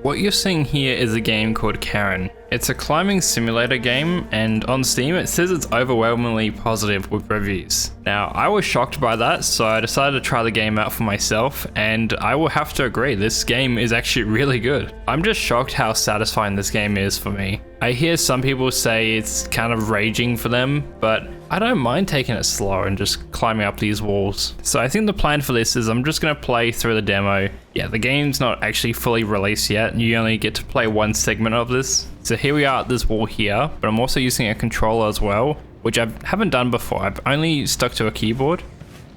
What you're seeing here is a game called Cairn. It's a climbing simulator game, and on Steam it says it's overwhelmingly positive with reviews. Now, I was shocked by that, so I decided to try the game out for myself, and I will have to agree, this game is actually really good. I'm just shocked how satisfying this game is for me. I hear some people say it's kind of raging for them, but I don't mind taking it slow and just climbing up these walls. So I think the plan for this is I'm just going to play through the demo. Yeah, the game's not actually fully released yet. You only get to play one segment of this. So here we are at this wall here, but I'm also using a controller as well, which I haven't done before. I've only stuck to a keyboard,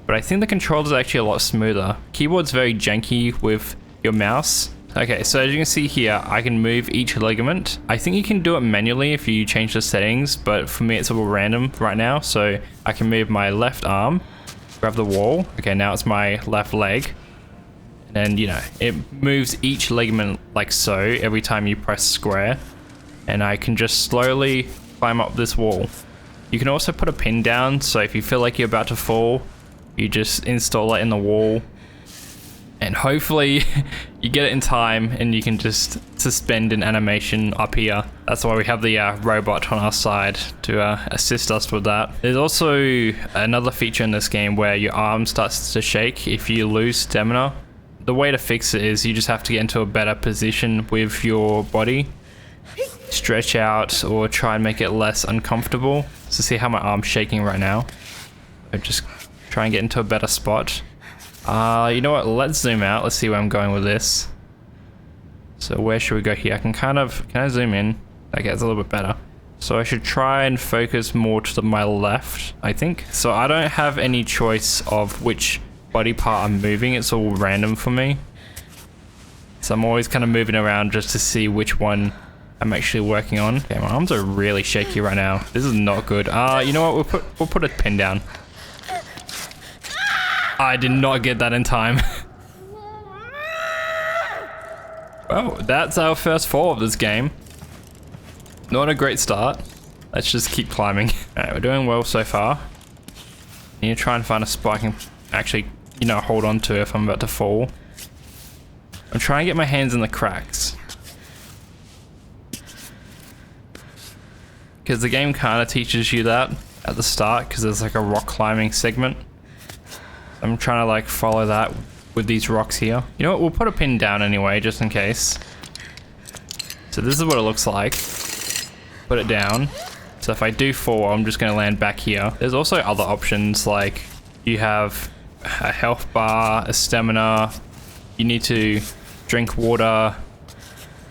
but I think the controller is actually a lot smoother. Keyboard's very janky with your mouse. Okay, so as you can see here, I can move each ligament. I think you can do it manually if you change the settings, but for me it's a little random right now. So I can move my left arm, grab the wall. Okay, now it's my left leg. And you know, it moves each ligament like so every time you press square. And I can just slowly climb up this wall. You can also put a pin down, so if you feel like you're about to fall, you just install it in the wall. And hopefully you get it in time and you can just suspend an animation up here. That's why we have the robot on our side to assist us with that. There's also another feature in this game where your arm starts to shake if you lose stamina. The way to fix it is you just have to get into a better position with your body. Stretch out or try and make it less uncomfortable. So see how my arm's shaking right now? I just try and get into a better spot. You know what, let's zoom out. Let's see where I'm going with this. So where should we go here? Can I zoom in? Okay, it's a little bit better. So I should try and focus more to my left, I think. So I don't have any choice of which body part I'm moving. It's all random for me. So I'm always kind of moving around just to see which one I'm actually working on. Okay, my arms are really shaky right now. This is not good. You know what, we'll put a pin down. I did not get that in time. Well, that's our first fall of this game. Not a great start. Let's just keep climbing. Alright, we're doing well so far. I need to try and find a spot I can actually, you know, hold on to if I'm about to fall. I'm trying to get my hands in the cracks. Because the game kind of teaches you that at the start, because there's like a rock climbing segment. I'm trying to like follow that with these rocks here. You know what, we'll put a pin down anyway, just in case. So this is what it looks like. Put it down. So if I do fall, I'm just gonna land back here. There's also other options, like you have a health bar, a stamina. You need to drink water,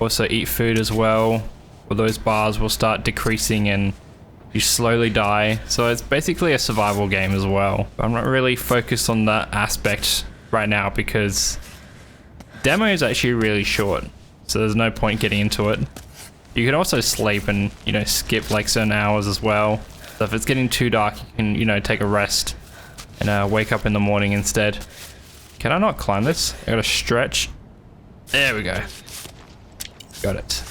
also eat food as well. Or those bars will start decreasing and you slowly die. So it's basically a survival game as well. But I'm not really focused on that aspect right now because demo is actually really short. So there's no point getting into it. You can also sleep and, you know, skip like certain hours as well. So if it's getting too dark, you can, you know, take a rest and wake up in the morning instead. Can I not climb this? I gotta stretch. There we go. Got it.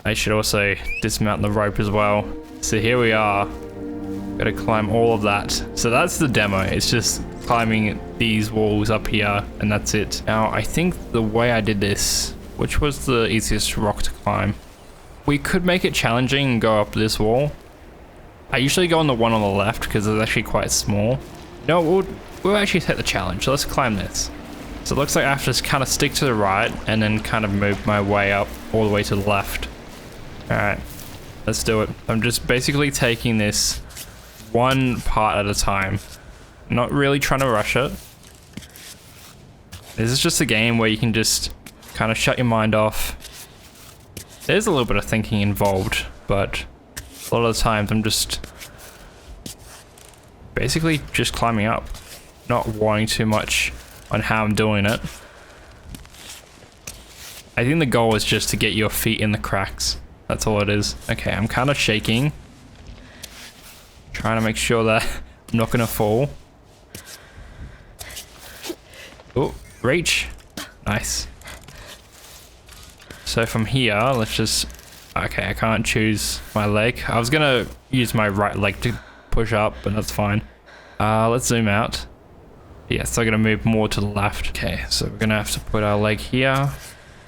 I should also dismount the rope as well. So here we are. Gotta climb all of that. So that's the demo. It's just climbing these walls up here and that's it. Now I think the way I did this, which was the easiest rock to climb, we could make it challenging and go up this wall. I usually go on the one on the left because it's actually quite small. No, we'll actually take the challenge. Let's climb this. So it looks like I have to kind of stick to the right and then kind of move my way up all the way to the left. Alright, let's do it. I'm just basically taking this one part at a time. Not really trying to rush it. This is just a game where you can just kind of shut your mind off. There's a little bit of thinking involved, but a lot of the times I'm just basically just climbing up. Not worrying too much on how I'm doing it. I think the goal is just to get your feet in the cracks. That's all it is. Okay, I'm kind of shaking. Trying to make sure that I'm not gonna fall. Oh, reach. Nice. So from here, let's just... Okay, I can't choose my leg. I was gonna use my right leg to push up, but that's fine. Let's zoom out. Yeah, so I'm gonna move more to the left. Okay, so we're gonna have to put our leg here.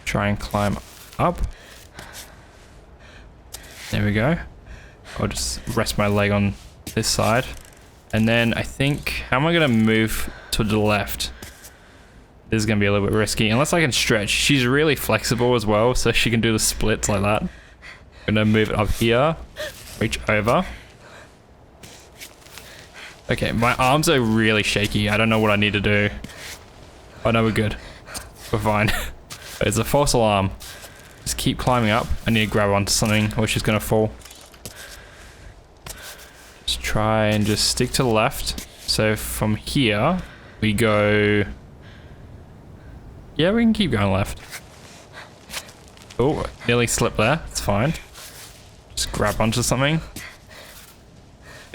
Try and climb up. There we go. I'll just rest my leg on this side. And then I think, how am I gonna move to the left? This is gonna be a little bit risky, unless I can stretch. She's really flexible as well, so she can do the splits like that. I'm gonna move it up here, reach over. Okay, my arms are really shaky. I don't know what I need to do. Oh no, we're good. We're fine. It's a false alarm. Just keep climbing up. I need to grab onto something or she's gonna fall. Just try and just stick to the left. So from here, we go... Yeah, we can keep going left. Oh, nearly slipped there. It's fine. Just grab onto something.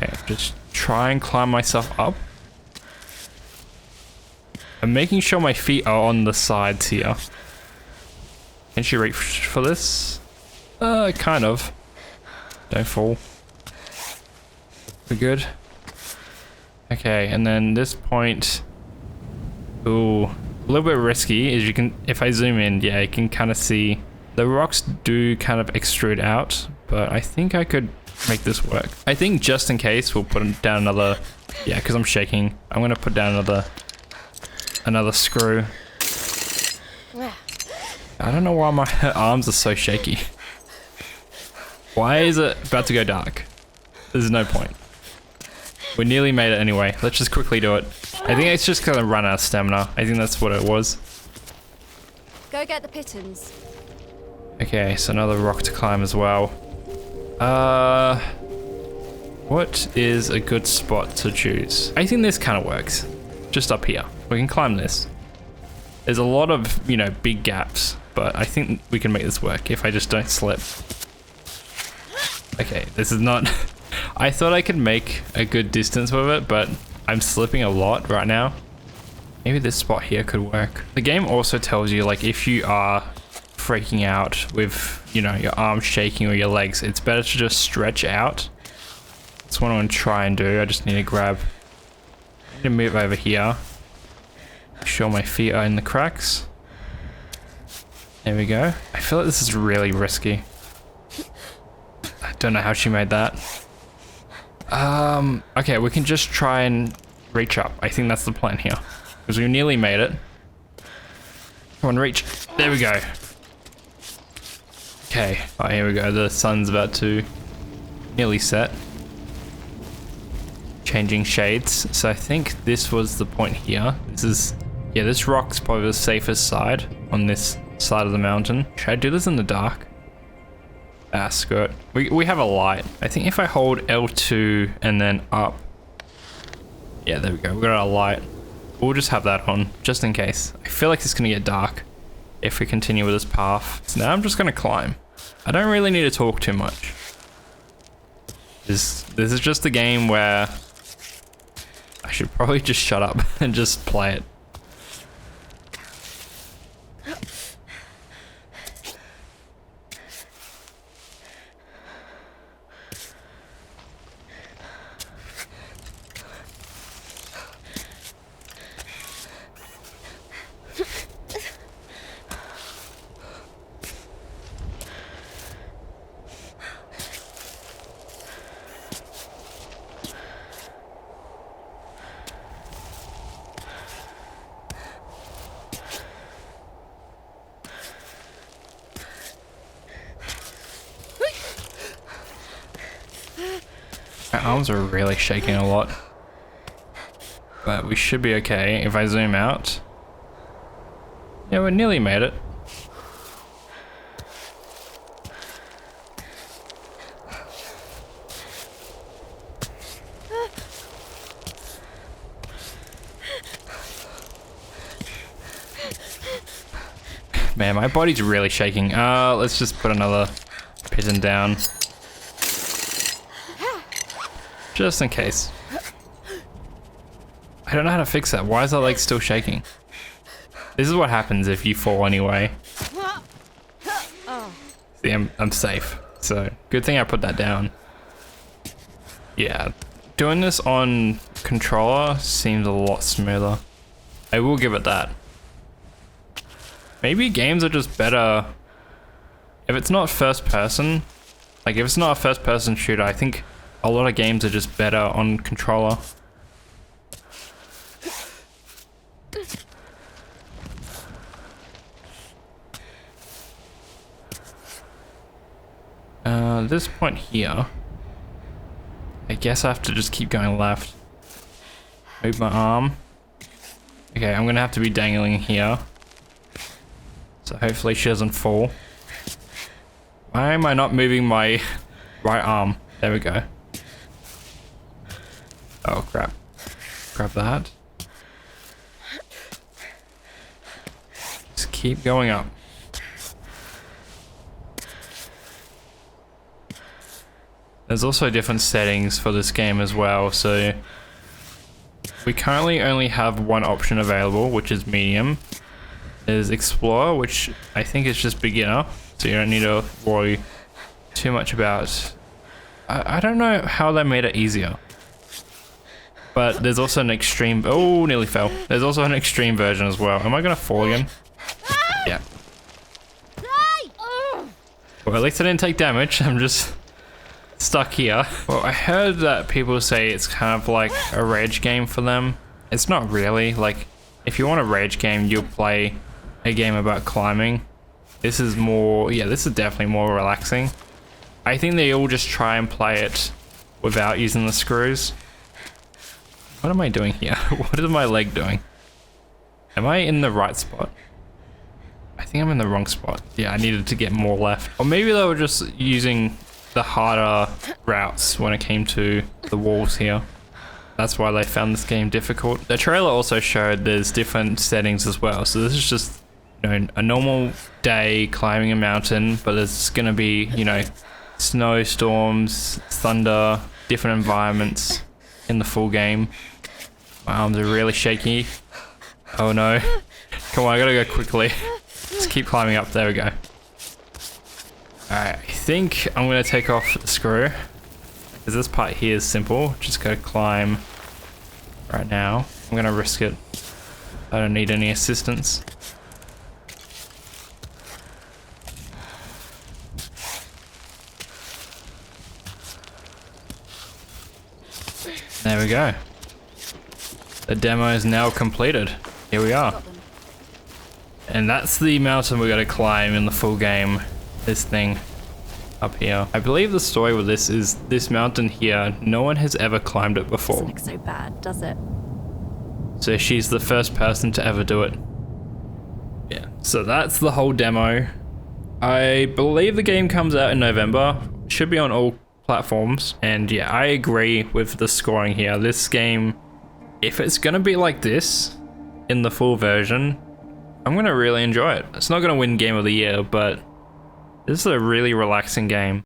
Okay, just try and climb myself up. I'm making sure my feet are on the sides here. Can she reach for this? Kind of. Don't fall. We're good. Okay, and then this point... Ooh, a little bit risky. As you can, if I zoom in, yeah, you can kind of see the rocks do kind of extrude out, but I think I could make this work. I think just in case, we'll put down another... Yeah, because I'm shaking. I'm gonna put down another screw. I don't know why my arms are so shaky. Why is it about to go dark? There's no point. We nearly made it anyway. Let's just quickly do it. I think it's just gonna run out of stamina. I think that's what it was. Go get the pittons. Okay, so another rock to climb as well. What is a good spot to choose? I think this kind of works. Just up here. We can climb this. There's a lot of, you know, big gaps, but I think we can make this work if I just don't slip. Okay, this is not... I thought I could make a good distance with it, but I'm slipping a lot right now. Maybe this spot here could work. The game also tells you, like, if you are freaking out with, you know, your arms shaking or your legs, it's better to just stretch out. That's what I'm gonna try and do. I just need to grab... I need to move over here. Make sure my feet are in the cracks. There we go. I feel like this is really risky. I don't know how she made that. Okay, we can just try and reach up. I think that's the plan here. Because we nearly made it. Come on, reach. There we go. Okay. Oh, here we go. The sun's about to nearly set. Changing shades. So I think this was the point here. This is... Yeah, this rock's probably the safest side on this side of the mountain. Should I do this in the dark? Ah, screw it. We have a light. I think if I hold L2 and then up. Yeah, there we go. We've got our light. We'll just have that on, just in case. I feel like it's gonna get dark if we continue with this path. So now I'm just gonna climb. I don't really need to talk too much. This is just a game where I should probably just shut up and just play it. My arms are really shaking a lot. But we should be okay if I zoom out. Yeah, we nearly made it. Man, my body's really shaking. Let's just put another pigeon down. Just in case. I don't know how to fix that. Why is that leg still shaking? This is what happens if you fall anyway. See, I'm safe. So, good thing I put that down. Yeah. Doing this on controller seems a lot smoother. I will give it that. Maybe games are just better if it's not first person. Like if it's not a first person shooter, I think a lot of games are just better on controller. This point here, I guess I have to just keep going left. Move my arm. Okay, I'm gonna have to be dangling here. So hopefully she doesn't fall. Why am I not moving my right arm? There we go. Oh crap. Grab that. Just keep going up. There's also different settings for this game as well, so we currently only have one option available, which is medium. There's Explorer, which I think is just beginner, so you don't need to worry too much about. I don't know how they made it easier. But there's also an extreme, oh, nearly fell. There's also an extreme version as well. Am I gonna fall again? Yeah. Well, at least I didn't take damage, I'm just stuck here. Well, I heard that people say it's kind of like a rage game for them. It's not really. Like, if you want a rage game, you'll play a game about climbing. This is more, yeah, this is definitely more relaxing. I think they all just try and play it without using the screws. What am I doing here? What is my leg doing? Am I in the right spot? I think I'm in the wrong spot. Yeah, I needed to get more left. Or maybe they were just using the harder routes when it came to the walls here. That's why they found this game difficult. The trailer also showed there's different settings as well. So this is just, you know, a normal day climbing a mountain, but there's gonna be, you know, snowstorms, thunder, different environments in the full game. My arms are really shaky. Oh no. Come on, I gotta go quickly. Just keep climbing up. There we go. Alright, I think I'm gonna take off the screw, because this part here is simple. Just gotta climb right now. I'm gonna risk it. I don't need any assistance. There we go. The demo is now completed. Here we are. And that's the mountain we gotta climb in the full game. This thing up here. I believe the story with this is this mountain here, no one has ever climbed it before. Doesn't look so bad, does it? So she's the first person to ever do it. Yeah, so that's the whole demo. I believe the game comes out in November. Should be on all platforms. And yeah, I agree with the scoring here. This game, if it's gonna be like this in the full version, I'm gonna really enjoy it. It's not gonna win Game of the Year, but this is a really relaxing game.